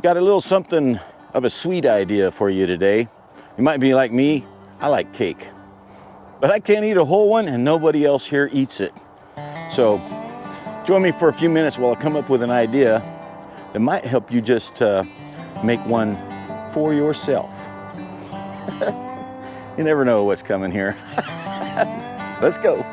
Got a little something of a sweet idea for you today. You might be like me, I like cake. But I can't eat a whole one and nobody else here eats it. So join me for a few minutes while I come up with an idea that might help you just make one for yourself. You never know what's coming here. Let's go.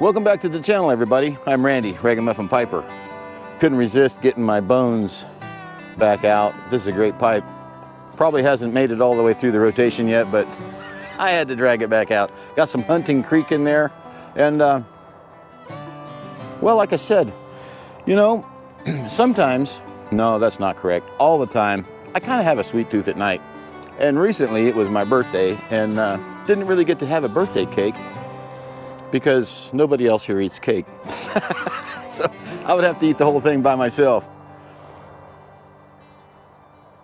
Welcome back to the channel, everybody. I'm Randy, Ragamuffinpiper. Couldn't resist getting my bones back out. This is a great pipe. Probably hasn't made it all the way through the rotation yet, but I had to drag it back out. Got some Hunting Creek in there. And, well, like I said, you know, sometimes, no, that's not correct. All the time, I kind of have a sweet tooth at night. And recently, it was my birthday, and didn't really get to have a birthday cake because nobody else here eats cake. So I would have to eat the whole thing by myself.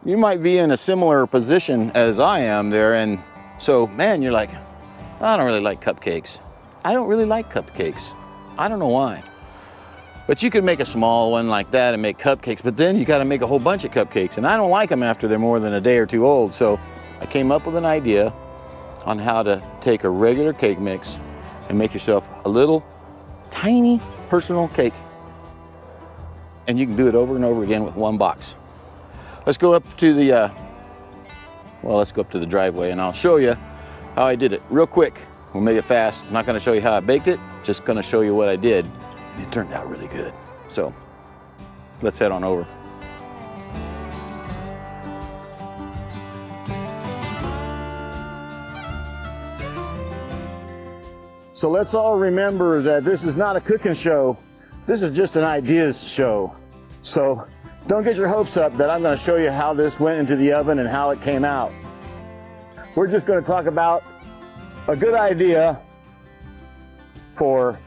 You might be in a similar position as I am there, and so, man, you're like, I don't really like cupcakes. I don't really like cupcakes. I don't know why. But you can make a small one like that and make cupcakes, but then you got to make a whole bunch of cupcakes, and I don't like them after they're more than a day or two old. So I came up with an idea on how to take a regular cake mix and make yourself a little tiny personal cake. And you can do it over and over again with one box. Let's go up to the, let's go up to the driveway and I'll show you how I did it real quick. We'll make it fast. I'm not gonna show you how I baked it, just gonna show you what I did. It turned out really good. So let's head on over. So let's all remember that this is not a cooking show. This is just an ideas show. So don't get your hopes up that I'm going to show you how this went into the oven and how it came out. We're just going to talk about a good idea for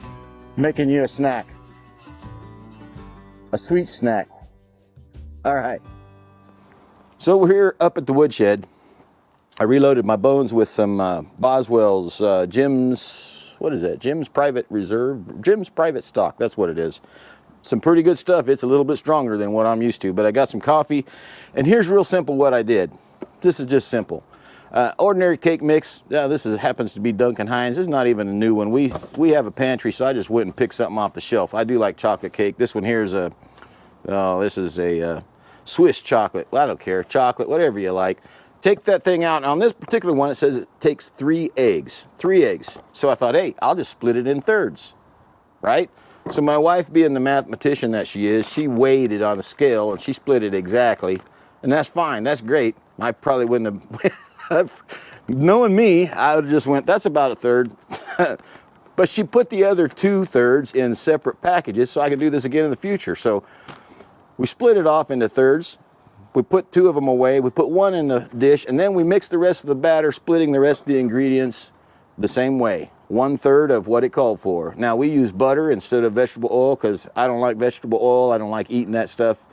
making you a snack. A sweet snack. All right. So we're here up at the woodshed. I reloaded my bones with some Boswell's Jim's, what is that? Jim's Private Reserve, Jim's Private Stock, that's what it is. Some pretty good stuff. It's a little bit stronger than what I'm used to, but I got some coffee, and here's real simple what I did. This is just simple. Ordinary cake mix. Yeah, this happens to be Duncan Hines. This is not even a new one. We have a pantry, so I just went and picked something off the shelf. I do like chocolate cake. This one here is this is a Swiss chocolate. Well, I don't care, chocolate, whatever you like. Take that thing out, and on this particular one, it says it takes 3 eggs. 3 eggs. So I thought, hey, I'll just split it in thirds, right? So my wife, being the mathematician that she is, she weighed it on a scale, and she split it exactly. And that's fine, that's great. I probably wouldn't have, knowing me, I would have just went, that's about a third. But she put the other 2/3 in separate packages, so I could do this again in the future. So we split it off into thirds. We put 2 of them away, we put 1 in the dish, and then we mix the rest of the batter, splitting the rest of the ingredients the same way. 1/3 of what it called for. Now we use butter instead of vegetable oil because I don't like vegetable oil. I don't like eating that stuff.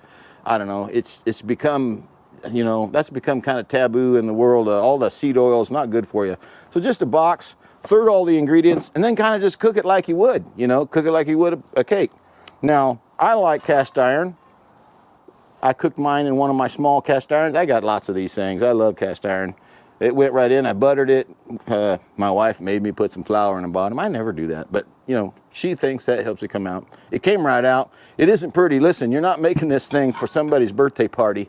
I don't know, it's become, you know, that's become kind of taboo in the world. All the seed oil is not good for you. So just a box, third all the ingredients, and then kind of just cook it like you would, you know, cook it like you would a cake. Now, I like cast iron. I cooked mine in one of my small cast irons. I got lots of these things. I love cast iron. It went right in. I buttered it. My wife made me put some flour in the bottom. I never do that, but you know, she thinks that helps it come out. It came right out. It isn't pretty. Listen, you're not making this thing for somebody's birthday party.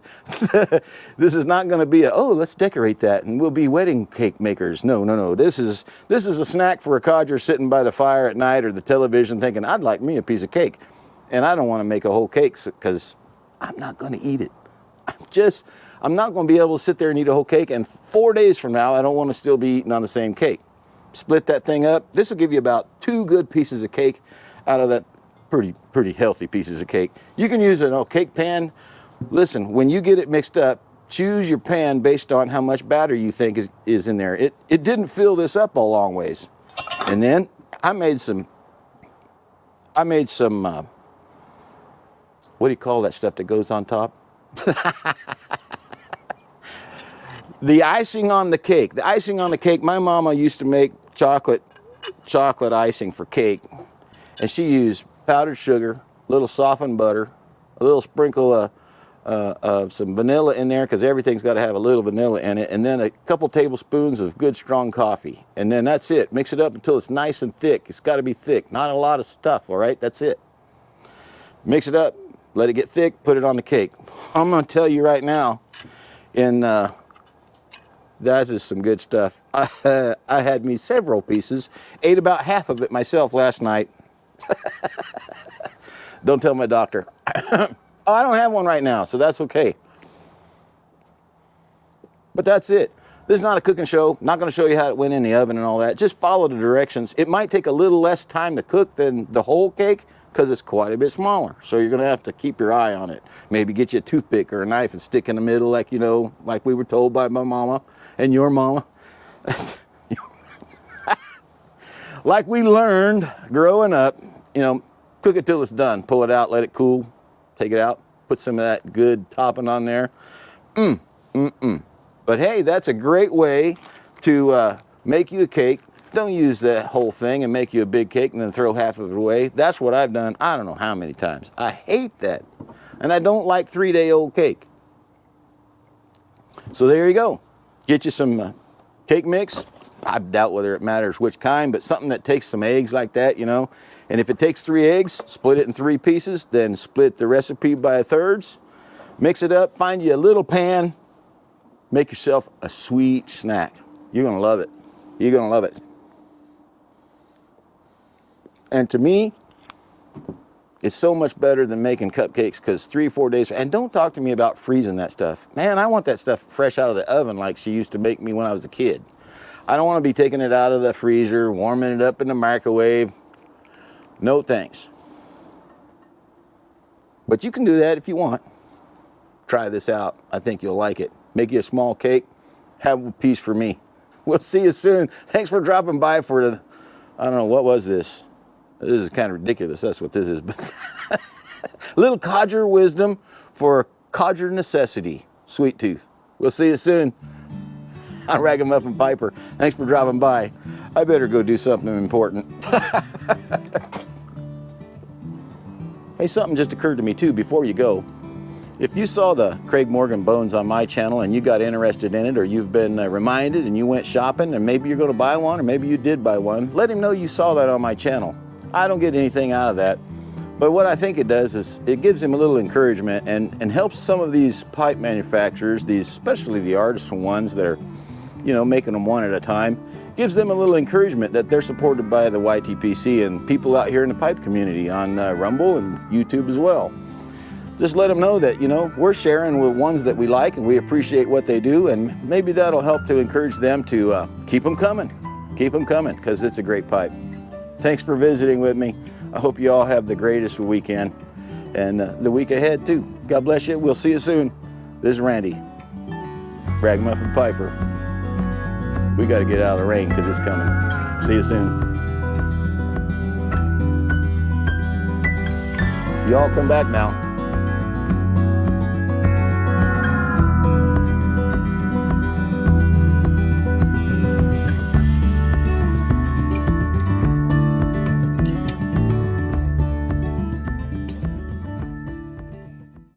This is not going to be oh, let's decorate that and we'll be wedding cake makers. No, no, no. This is a snack for a codger sitting by the fire at night or the television thinking, I'd like me a piece of cake. And I don't want to make a whole cake because I'm not going to eat it. I'm not going to be able to sit there and eat a whole cake, and 4 days from now, I don't want to still be eating on the same cake. Split that thing up. This will give you about 2 good pieces of cake out of that pretty healthy pieces of cake. You can use a cake pan. Listen, when you get it mixed up, choose your pan based on how much batter you think is in there. It didn't fill this up a long ways. And then I made some I made some, what do you call that stuff that goes on top? The icing on the cake. The icing on the cake, my mama used to make chocolate icing for cake. And she used powdered sugar, a little softened butter, a little sprinkle of some vanilla in there, because everything's got to have a little vanilla in it, and then a couple tablespoons of good strong coffee. And then that's it. Mix it up until it's nice and thick. It's got to be thick, not a lot of stuff, all right? That's it. Mix it up, let it get thick, put it on the cake. I'm going to tell you right now, that is some good stuff. I had me several pieces, ate about half of it myself last night. Don't tell my doctor. Oh, I don't have one right now, so that's okay. But that's it. This is not a cooking show. Not going to show you how it went in the oven and all that. Just follow the directions. It might take a little less time to cook than the whole cake because it's quite a bit smaller. So you're going to have to keep your eye on it. Maybe get you a toothpick or a knife and stick in the middle, like, you know, like we were told by my mama and your mama. Like we learned growing up, you know, cook it till it's done. Pull it out, let it cool, take it out, put some of that good topping on there. But hey, that's a great way to make you a cake. Don't use that whole thing and make you a big cake and then throw half of it away. That's what I've done I don't know how many times. I hate that. And I don't like 3-day-old cake. So there you go. Get you some cake mix. I doubt whether it matters which kind, but something that takes some eggs like that, you know. And if it takes 3 eggs, split it in 3 pieces, then split the recipe by thirds. Mix it up, find you a little pan. Make yourself a sweet snack. You're going to love it. You're going to love it. And to me, it's so much better than making cupcakes, because 3 or 4 days, and don't talk to me about freezing that stuff. Man, I want that stuff fresh out of the oven like she used to make me when I was a kid. I don't want to be taking it out of the freezer, warming it up in the microwave. No thanks. But you can do that if you want. Try this out. I think you'll like it. Make you a small cake. Have a piece for me. We'll see you soon. Thanks for dropping by for the, I don't know, what was this? This is kind of ridiculous. That's what this is. But little Codger wisdom for Codger necessity. Sweet tooth. We'll see you soon. I'm Ragamuffinpiper. Thanks for dropping by. I better go do something important. Hey, something just occurred to me too before you go. If you saw the Craig Morgan bones on my channel and you got interested in it, or you've been reminded and you went shopping and maybe you're going to buy one, or maybe you did buy one, let him know you saw that on my channel. I don't get anything out of that, but what I think it does is it gives him a little encouragement and helps some of these pipe manufacturers, especially the artisan ones that are, you know, making them one at a time, gives them a little encouragement that they're supported by the YTPC and people out here in the pipe community on Rumble and YouTube as well. Just let them know that, you know, we're sharing with ones that we like and we appreciate what they do, and maybe that'll help to encourage them to keep them coming, because it's a great pipe. Thanks for visiting with me. I hope you all have the greatest weekend and the week ahead too. God bless you. We'll see you soon. This is Randy, Ragamuffinpiper. We got to get out of the rain because it's coming. See you soon. Y'all come back now.